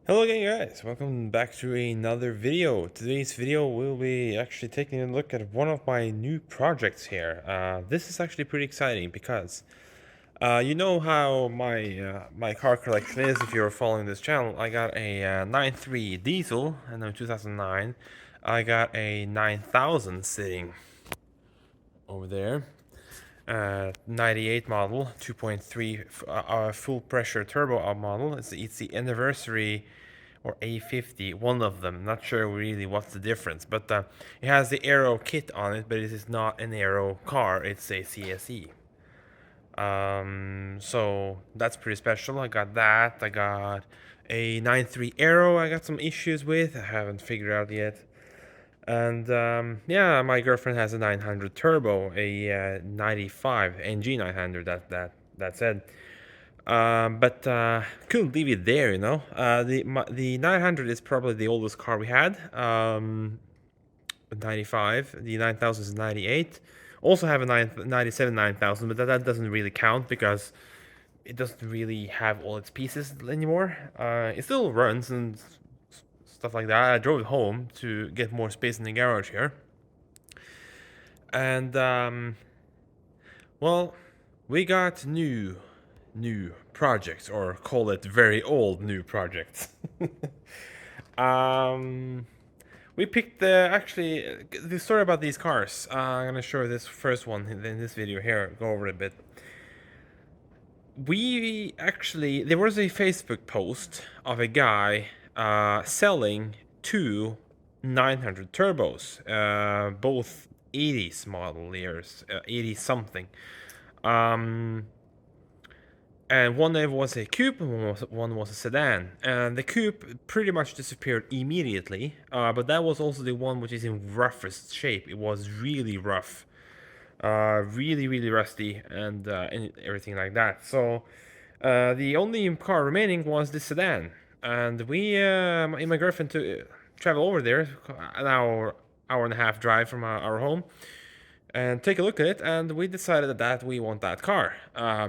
Hello again guys, welcome back to another video. Today's video we'll be actually taking a look at one of my new projects here. This is actually pretty exciting because you know how my car collection is. If you're following this channel, I got a 9.3 diesel and in 2009 I got a 9000 sitting over there. 98 model, 2.3 full pressure turbo model. It's the anniversary or A50, one of them. Not sure really what's the difference, but it has the aero kit on it, but it is not an aero car. It's a CSE. So that's pretty special. I got that. I got a 9.3 aero. I got some issues with. I haven't figured out yet. And yeah, my girlfriend has a 900 turbo, a 95 NG 900. That said, but couldn't leave it there, you know. The 900 is probably the oldest car we had. 95. The 9000 is 98. Also have a 97 9000, but that doesn't really count because it doesn't really have all its pieces anymore. It still runs and stuff like that. I drove it home to get more space in the garage here. And well, we got new projects, or call it very old new projects. We picked actually the story about these cars. I'm gonna show this first one in this video here. Go over it a bit. There was a Facebook post of a guy selling two 900 turbos, both 80s model years, 80 something. And one was a coupe and one was a sedan. And the coupe pretty much disappeared immediately, but that was also the one which is in roughest shape. It was really rough, really rusty, and everything like that. So the only car remaining was the sedan. And me and my girlfriend to travel over there, an hour and a half drive from our home, and take a look at it. And we decided that we want that car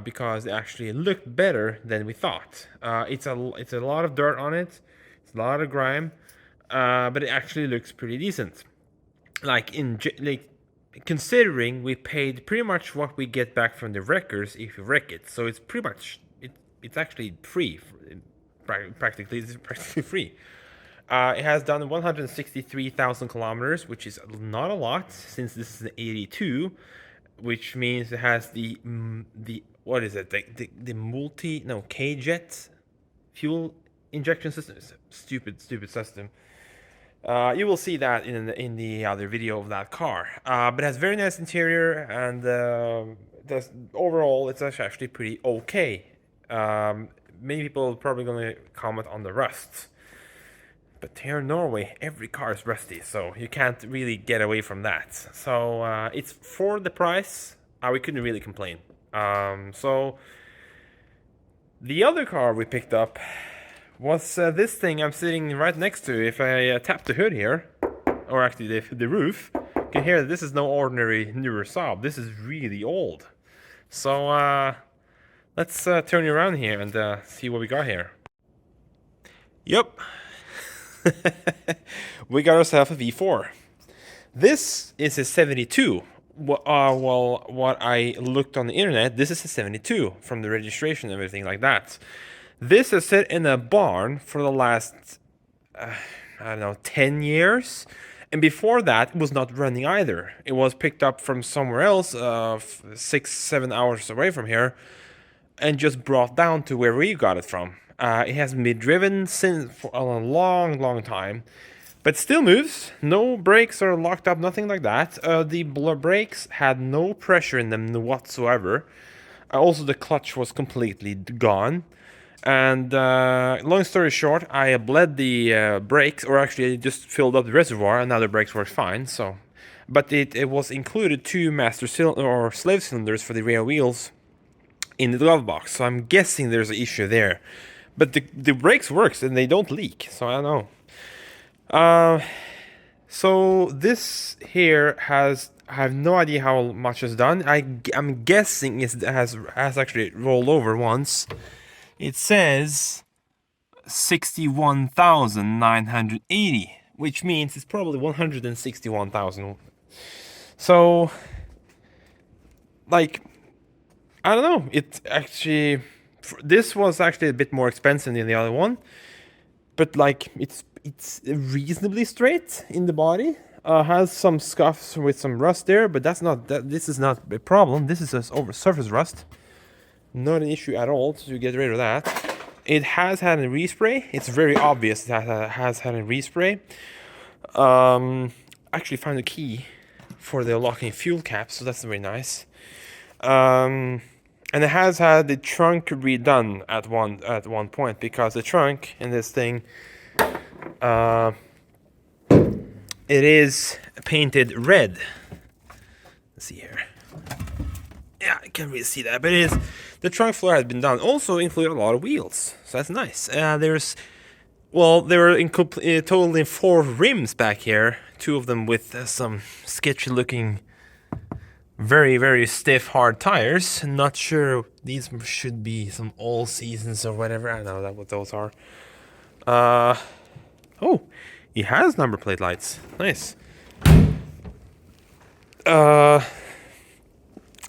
because it actually looked better than we thought. It's a lot of dirt on it, it's a lot of grime, but it actually looks pretty decent. Like considering we paid pretty much what we get back from the wreckers if you wreck it, so it's pretty much it's actually free. Practically, it's practically free. It has done 163,000 kilometers, which is not a lot since this is an 82, which means it has the what is it? The K-jet fuel injection system. Stupid system. You will see that in the other video of that car. But it has very nice interior, and overall it's actually pretty okay. Many people are probably going to comment on the rust. But here in Norway, every car is rusty, so you can't really get away from that. So it's for the price, we couldn't really complain. So the other car we picked up was this thing I'm sitting right next to. If I tap the hood here, or actually the roof, you can hear that this is no ordinary newer Saab. This is really old. So let's turn you around here and see what we got here. Yep. We got ourselves a V4. This is a 72. What I looked on the internet, this is a 72 from the registration and everything like that. This is set in a barn for the last, I don't know, 10 years. And before that, it was not running either. It was picked up from somewhere else, 6-7 hours away from here, and just brought down to where we got it from. It hasn't been driven since for a long time, but still moves. No brakes are locked up, nothing like that. The brakes had no pressure in them whatsoever. Also, the clutch was completely gone. And long story short, I bled the brakes, or actually just filled up the reservoir, and now the brakes work fine. So, but it was included two master or slave cylinders for the rear wheels in the glove box. So I'm guessing there's an issue there. But the brakes works and they don't leak, so I don't know. So this here I have no idea how much it's done. I'm guessing it has actually rolled over once. It says 161,980, which means it's probably 161,000. So, like, I don't know. It's actually, this was actually a bit more expensive than the other one, but like it's reasonably straight in the body. Has some scuffs with some rust there, but that's not that. This is not a problem. This is just over surface rust, not an issue at all to get rid of that. It has had a respray. It's very obvious that it has had a respray. Actually found a key for the locking fuel cap, so that's very nice. And it has had the trunk redone at one point, because the trunk in this thing, it is painted red. Let's see here. Yeah, I can't really see that, but it is. The trunk floor has been done. Also included a lot of wheels, so that's nice. There were totally 4 rims back here. 2 of them with some sketchy-looking, very, very stiff, hard tires. Not sure, these should be some all seasons or whatever. I don't know what those are. Oh, he has number plate lights. Nice.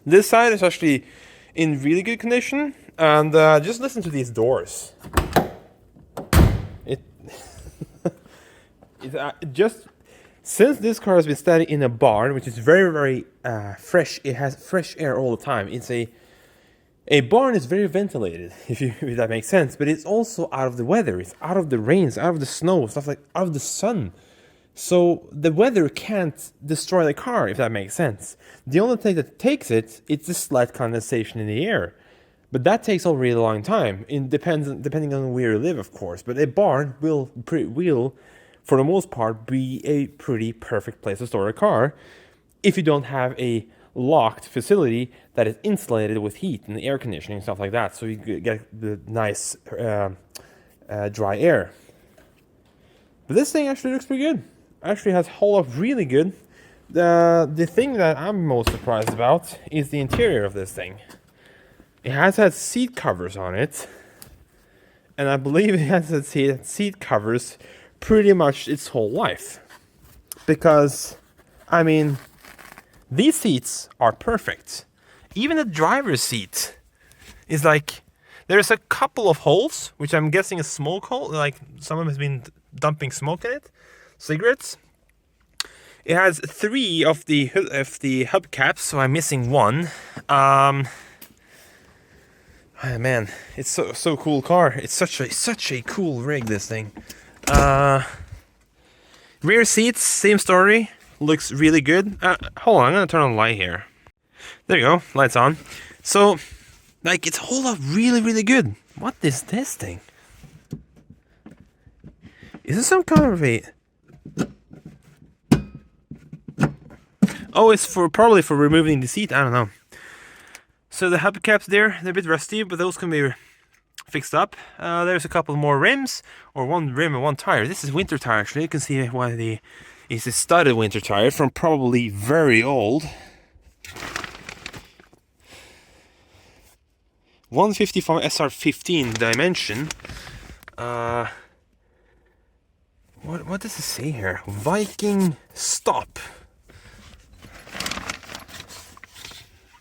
This side is actually in really good condition, and just listen to these doors. It just, since this car has been standing in a barn, which is very, very fresh. It has fresh air all the time. It's a barn is very ventilated, if that makes sense, but it's also out of the weather. It's out of the rains, out of the snow, stuff like out of the sun. So the weather can't destroy the car, if that makes sense. The only thing that takes it's a slight condensation in the air. But that takes a really long time. It depending on where you live, of course. But a barn will, for the most part, be a pretty perfect place to store a car if you don't have a locked facility that is insulated with heat and air conditioning and stuff like that, so you get the nice dry air. But this thing actually looks pretty good. Actually has held up really good. The thing that I'm most surprised about is the interior of this thing. It has had seat covers on it, and I believe it has had seat covers pretty much its whole life. Because, I mean, these seats are perfect. Even the driver's seat is like, there's a couple of holes, which I'm guessing is smoke hole, like someone has been dumping smoke in it, cigarettes. It has 3 of the hubcaps, so I'm missing 1. Man, it's so cool car. It's such a cool rig, this thing. Rear seats, same story. Looks really good. Hold on, I'm gonna turn on the light here. There you go, lights on. So, like, it's hold up really, really good. What is this thing? Is this some kind of a... Oh, it's probably for removing the seat, I don't know. So the hubcaps there, they're a bit rusty, but those can be fixed up. There's a couple more rims, or 1 rim and 1 tire. This is winter tire, actually. You can see why it's a studded winter tire from probably very old. 155 SR15 dimension. What does it say here? Viking stop.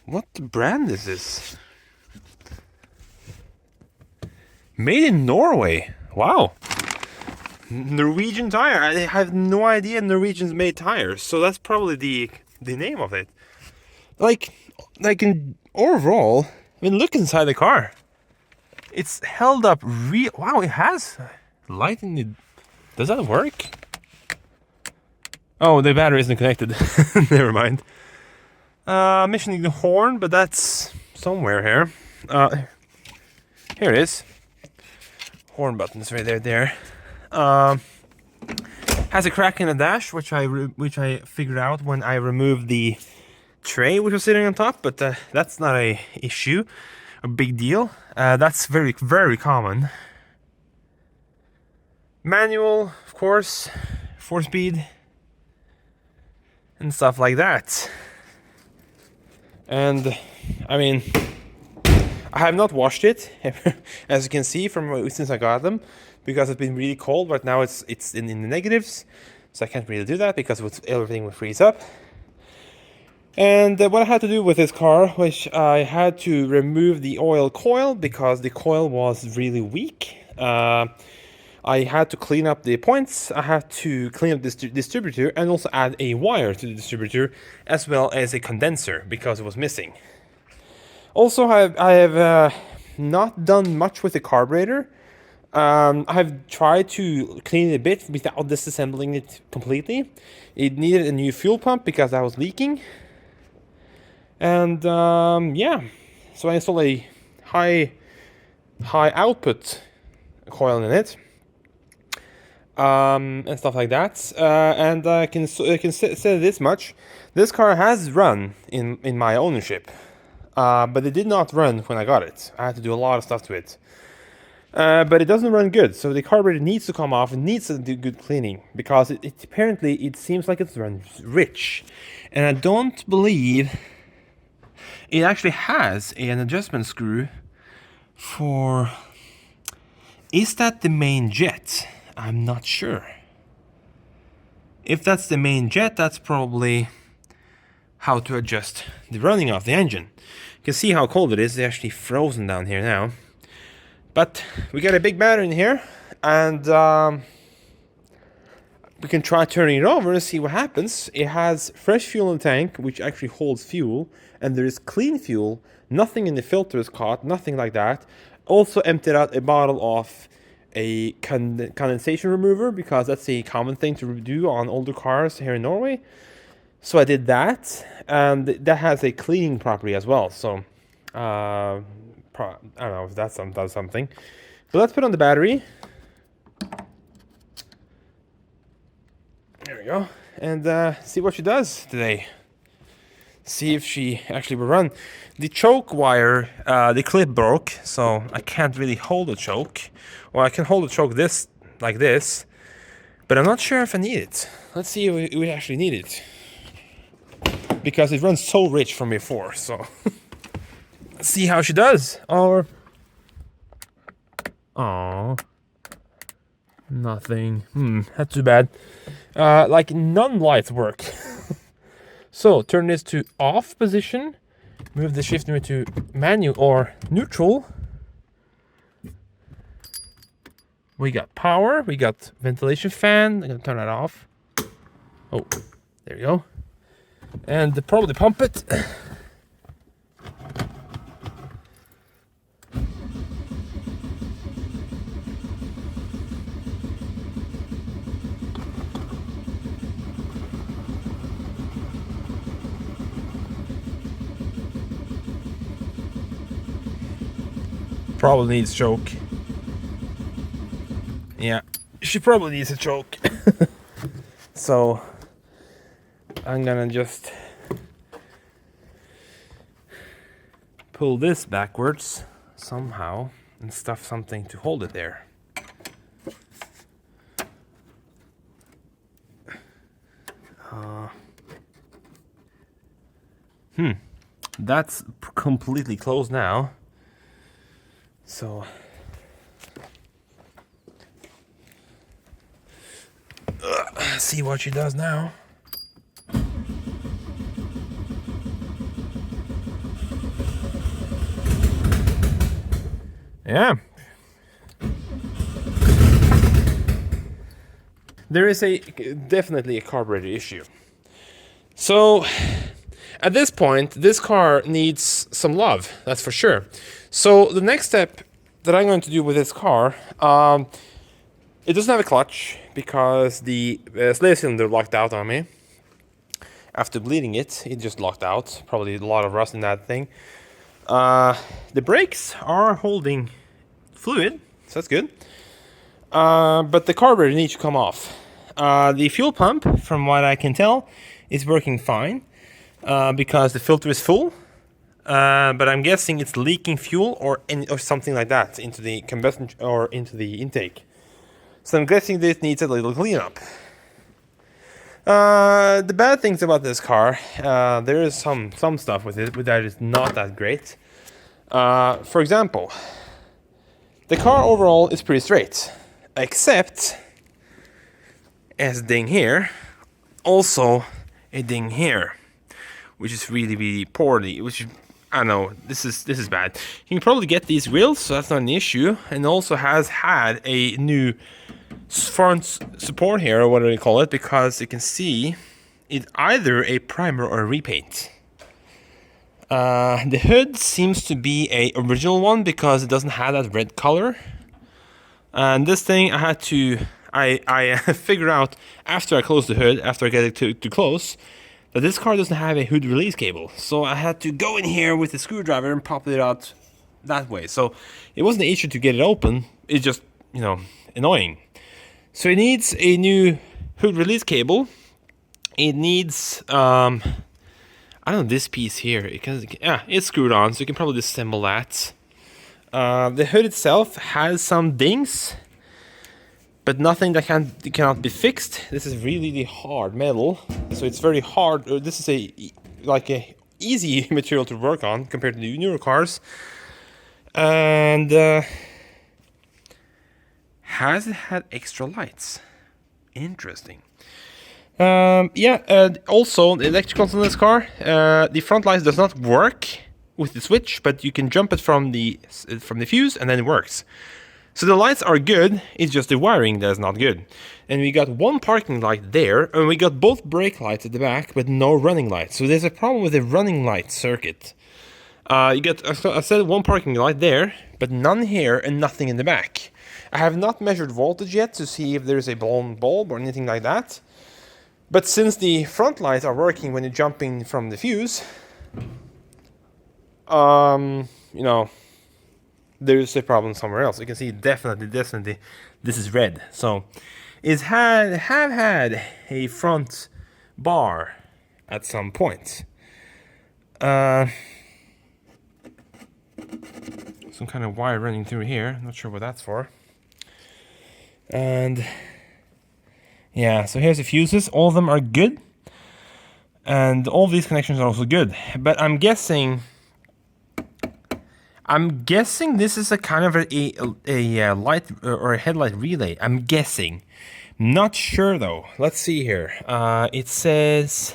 What brand is this? Made in Norway. Wow. Norwegian tire. I have no idea Norwegians made tires, so that's probably the name of it. Like in overall, I mean, look inside the car. It's held up wow, it has light in it. Does that work? Oh, the battery isn't connected. Never mind. Missing the horn, but that's somewhere here. Here it is. Horn button's right there. Has a crack in the dash, which I figured out when I removed the tray which was sitting on top, but that's not a issue, a big deal. That's very, very common. Manual, of course, 4-speed, and stuff like that. And I mean, I have not washed it, as you can see from since I got them. because it's been really cold. Right now it's in the negatives, so I can't really do that because everything will freeze up. And what I had to do with this car, which I had to remove the oil coil because the coil was really weak. I had to clean up the points, I had to clean up this distributor, and also add a wire to the distributor, as well as a condenser, because it was missing. Also, I have not done much with the carburetor. I have tried to clean it a bit without disassembling it completely. It needed a new fuel pump because that was leaking. And yeah, so I installed a high output coil in it, and stuff like that. And I can say this much: this car has run in my ownership, but it did not run when I got it. I had to do a lot of stuff to it. But it doesn't run good, so the carburetor needs to come off. It needs to do good cleaning because it apparently it seems like it's run rich, and I don't believe it actually has an adjustment screw for... Is that the main jet? I'm not sure. If that's the main jet, that's probably how to adjust the running of the engine. You can see how cold it is. It's actually frozen down here now. But we got a big battery in here, and we can try turning it over and see what happens. It has fresh fuel in the tank, which actually holds fuel, and there is clean fuel. Nothing in the filter is caught, nothing like that. Also emptied out a bottle of a condensation remover, because that's a common thing to do on older cars here in Norway. So I did that, and that has a cleaning property as well. So I don't know if that does something. But let's put on the battery. There we go. And see what she does today. See if she actually will run. The choke wire, the clip broke, so I can't really hold the choke. Well, I can hold the choke like this, but I'm not sure if I need it. Let's see if we actually need it, because it runs so rich from before. So let's see how she does. Or nothing. That's too bad. Like none lights work. So turn this to off position. Move the shift to manual or neutral. We got power. We got ventilation fan. I'm gonna turn that off. Oh, there you go. And probably pump it. Probably needs choke. Yeah, she probably needs a choke. So I'm gonna just pull this backwards somehow and stuff something to hold it there. That's completely closed now. So see what she does now. Yeah. There is definitely a carburetor issue. So at this point, this car needs some love, that's for sure. So the next step that I'm going to do with this car, it doesn't have a clutch because the slave cylinder locked out on me. After bleeding it just locked out. Probably a lot of rust in that thing. The brakes are holding fluid, so that's good. But the carburetor needs to come off. The fuel pump, from what I can tell, is working fine because the filter is full. But I'm guessing it's leaking fuel or something like that into the combustion or into the intake. So I'm guessing this needs a little cleanup. The bad things about this car, there is some stuff with it that is not that great. For example, the car overall is pretty straight. except as a ding here, also a ding here, which is really poorly, which is, I don't know, this is bad. You can probably get these wheels, so that's not an issue, and also has had a new front support here, or what do you call it, because you can see it's either a primer or a repaint. The hood seems to be a original one because it doesn't have that red color. And this thing I had to, I figured out after I closed the hood, after I get it to close, that this car doesn't have a hood release cable. So I had to go in here with a screwdriver and pop it out that way. So it wasn't an issue to get it open, it's just, you know, annoying. So it needs a new hood release cable. It needs, I don't know, this piece here, it's screwed on, so you can probably disassemble that. The hood itself has some dings, but nothing that cannot be fixed. This is really hard metal, so it's very hard. This is a easy material to work on compared to the newer cars. And has it had extra lights? Interesting. Also the electricals in this car, the front lights does not work with the switch, but you can jump it from the fuse and then it works. So the lights are good, it's just the wiring that's not good. And we got one parking light there, and we got both brake lights at the back, but no running lights. So there's a problem with the running light circuit. You got, I said, one parking light there, but none here and nothing in the back. I have not measured voltage yet to see if there's a blown bulb or anything like that. But since the front lights are working when you're jumping from the fuse, you know, there's a problem somewhere else. You can see definitely this is red. So it have had a front bar at some point. Some kind of wire running through here. Not sure what that's for. And yeah, so here's the fuses. All of them are good, and all these connections are also good. But I'm guessing this is a kind of a light or a headlight relay. I'm guessing. Not sure though. Let's see here. It says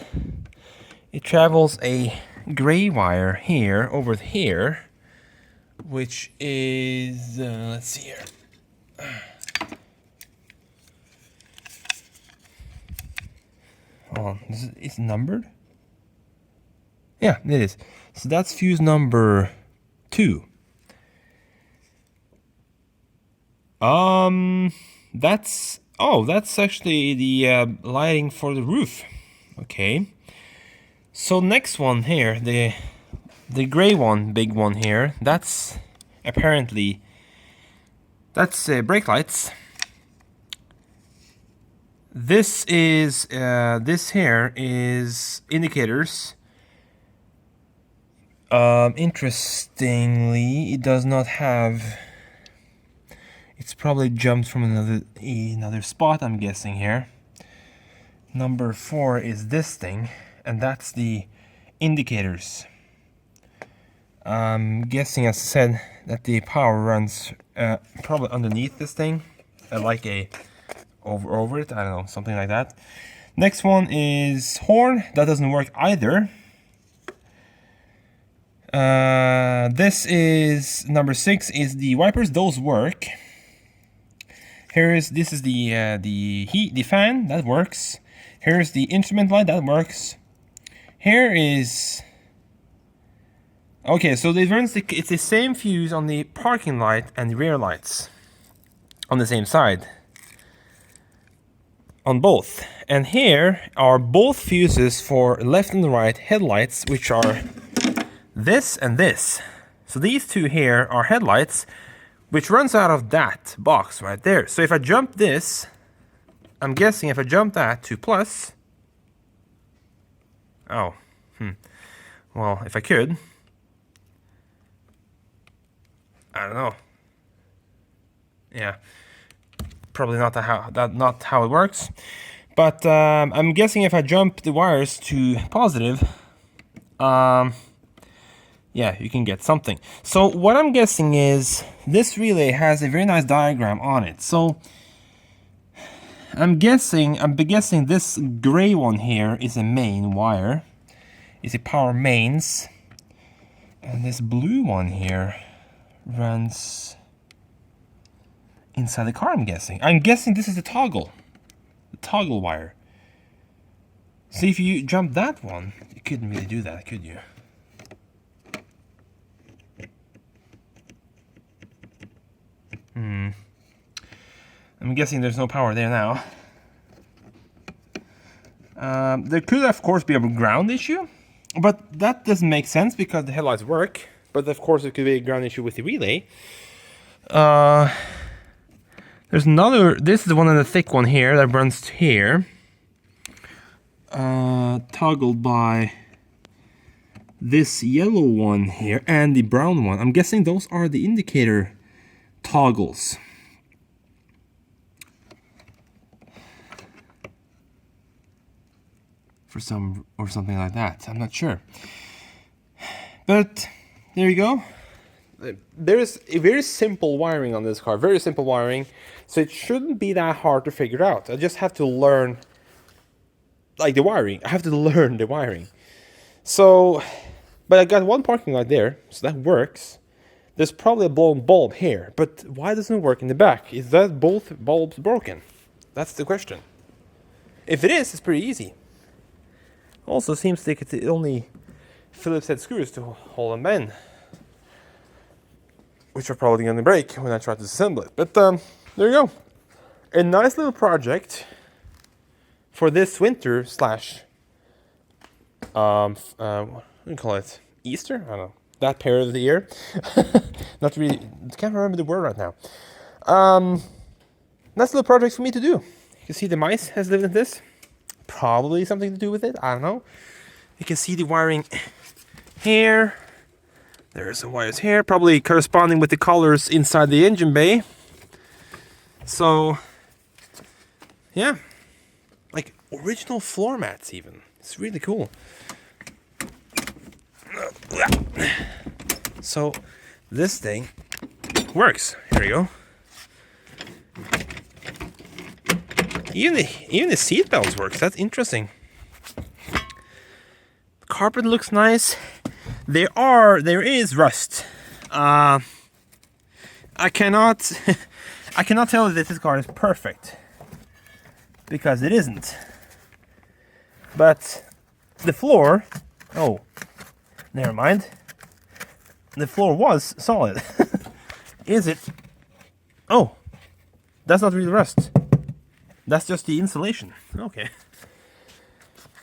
it travels a gray wire here over here, which is let's see here. Oh, it's numbered? Yeah, it is. So that's fuse number 2. That's actually the lighting for the roof. Okay. So next one here, the gray one, big one here, that's apparently brake lights. This is this here is indicators. Interestingly, it does not have. It's probably jumped from another spot, I'm guessing here. Number 4 is this thing, and that's the indicators. I'm guessing, as I said, that the power runs probably underneath this thing, like a over it, I don't know, something like that. Next one is horn. That doesn't work either. This is number 6 is the wipers. Those work. This is the fan that works. Here's the instrument light that works. Here is okay. So it's the same fuse on the parking light and the rear lights on the same side. On both, and here are both fuses for left and right headlights, which are this and this. So these two here are headlights, which runs out of that box right there. So if I jump this, I'm guessing if I jump that to plus, well, if I could, I don't know. Yeah. Probably not how it works, but I'm guessing if I jump the wires to positive, yeah, you can get something. So what I'm guessing is this relay has a very nice diagram on it. So I'm guessing this gray one here is a main wire. Is a power mains. And this blue one here runs inside the car, I'm guessing. I'm guessing this is the toggle wire. See, if you jump that one, you couldn't really do that, could you? I'm guessing there's no power there now. There could, of course, be a ground issue, but that doesn't make sense because the headlights work. But of course, it could be a ground issue with the relay. There's another. This is the one in the thick one here that runs to here. Toggled by this yellow one here and the brown one. I'm guessing those are the indicator toggles. For some or something like that. I'm not sure. But there you go. There is a very simple wiring on this car. Very simple wiring. So it shouldn't be that hard to figure out. I just have to learn like the wiring. I have to learn the wiring. So, but I got one parking light there, so that works. There's probably a blown bulb here, but why doesn't it work in the back? Is that both bulbs broken? That's the question. If it is, it's pretty easy. Also seems like it's only Phillips head screws to hold them in, which are probably going to break when I try to disassemble it. But there you go. A nice little project for this winter slash what do you call it? Easter? I don't know. That period of the year. Not really. Can't remember the word right now. Nice little project for me to do. You can see the mice has lived in this. Probably something to do with it. I don't know. You can see the wiring here. There's some wires here, probably corresponding with the colors inside the engine bay. So, yeah. Like original floor mats even. It's really cool. So, this thing works. Here we go. Even the seat belts works. That's interesting. The carpet looks nice. There is rust. I cannot tell that this car is perfect because it isn't. But the floor, oh, never mind. The floor was solid. Is it? Oh, that's not really rust. That's just the insulation. Okay.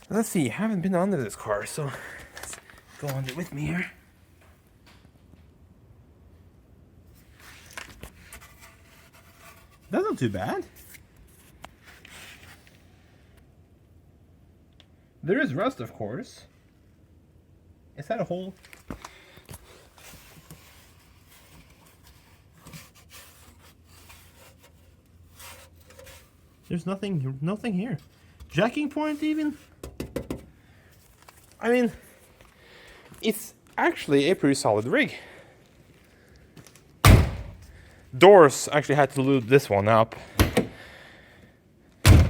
Let's see. I haven't been under this car, so let's go under with me here. That's not too bad. There is rust, of course. Is that a hole? There's nothing here. Jacking point even? I mean, it's actually a pretty solid rig. Doors actually had to lube this one up.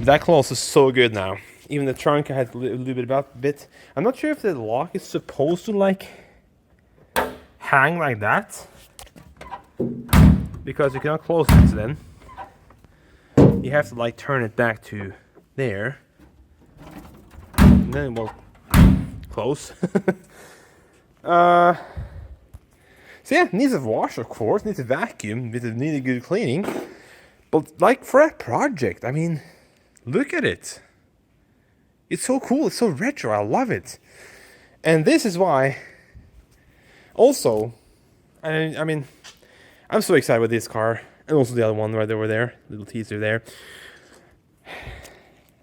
That close is so good now. Even the trunk I had to lube it up a bit. I'm not sure if the lock is supposed to like hang like that, because you cannot close it then. You have to like turn it back to there, and then it will close. So yeah, needs a wash, of course, needs a vacuum, needs a good cleaning. But like for a project, I mean, look at it. It's so cool, it's so retro, I love it. And this is why, also, I mean, I'm so excited with this car. And also the other one right over there, little teaser there.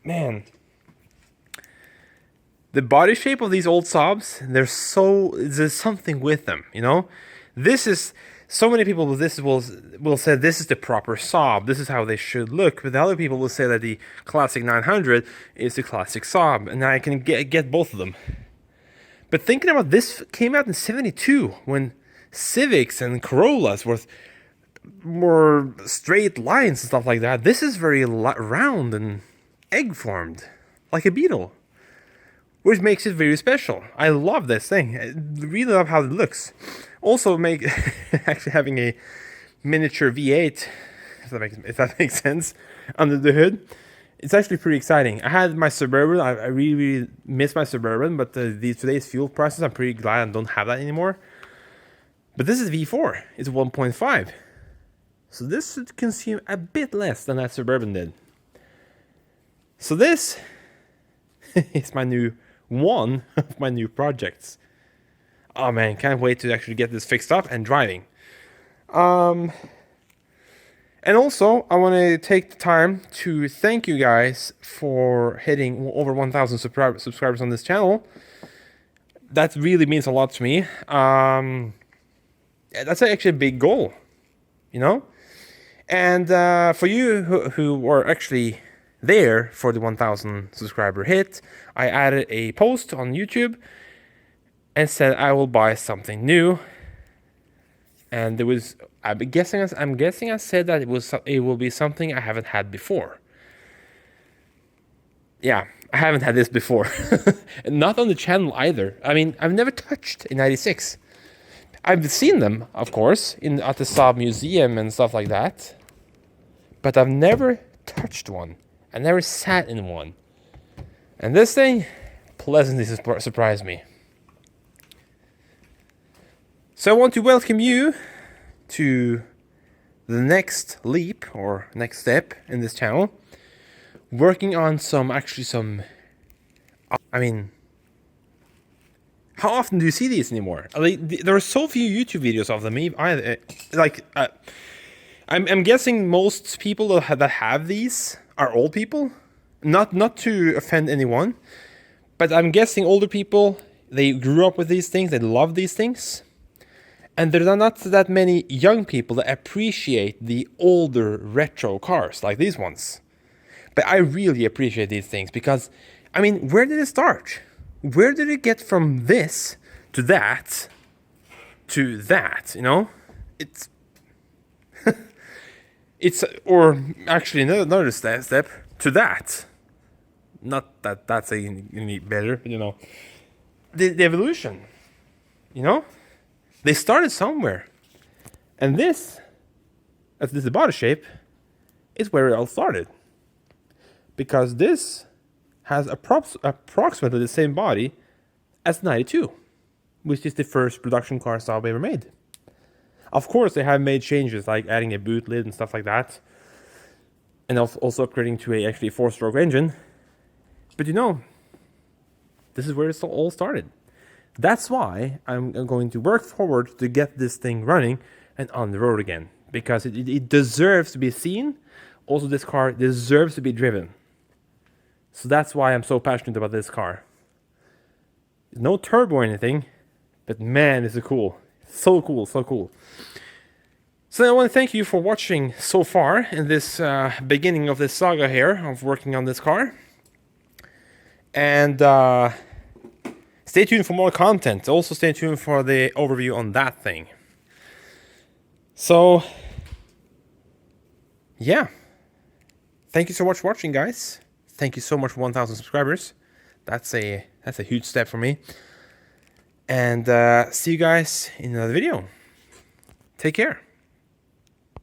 Man, the body shape of these old Saabs, there's something with them, you know. This is so many people with this will say this is the proper Saab. This is how they should look. But the other people will say that the classic 900 is the classic Saab, and I can get both of them. But thinking about this, came out in '72 when Civics and Corollas were more straight lines and stuff like that. This is very round and egg formed, like a beetle, which makes it very special. I love this thing. I really love how it looks. Also, make actually having a miniature V8, if that makes sense, under the hood. It's actually pretty exciting. I had my Suburban. I really miss my Suburban, but today's fuel prices, I'm pretty glad I don't have that anymore. But this is V4. It's 1.5. So this should consume a bit less than that Suburban did. So this is my new one of my new projects. Oh man, can't wait to actually get this fixed up and driving. And also, I want to take the time to thank you guys for hitting over 1,000 subscribers on this channel. That really means a lot to me. That's actually a big goal, you know? And for you who were actually there for the 1,000 subscriber hit, I added a post on YouTube and said I will buy something new. And there was, I'm guessing I said that it will be something I haven't had before. Yeah, I haven't had this before. Not on the channel either. I mean, I've never touched a 96. I've seen them, of course, at the Saab museum and stuff like that. But I've never touched one. I never sat in one. And this thing pleasantly surprised me. So I want to welcome you to the next leap or next step in this channel. Working on I mean, how often do you see these anymore? There are so few YouTube videos of them. I'm guessing most people that have these are old people. Not to offend anyone, but I'm guessing older people, they grew up with these things, they love these things. And there are not that many young people that appreciate the older retro cars like these ones. But I really appreciate these things because, I mean, where did it start? Where did it get from this to that, you know? Or actually another step to that. Not that that's any better, you know. The evolution, you know? They started somewhere. And this, as this is the body shape, is where it all started. Because this has approximately the same body as 92, which is the first production car Saab ever made. Of course, they have made changes like adding a boot lid and stuff like that. And also upgrading to a 4-stroke engine. But you know, this is where it all started. That's why I'm going to work forward to get this thing running and on the road again. Because it deserves to be seen. Also, this car deserves to be driven. So that's why I'm so passionate about this car. No turbo or anything. But man, is it cool. So cool, so cool. So I want to thank you for watching so far in this beginning of this saga here of working on this car. And stay tuned for more content. Also stay tuned for the overview on that thing. So, yeah. Thank you so much for watching, guys. Thank you so much for 1,000 subscribers. That's a huge step for me. And see you guys in another video. Take care.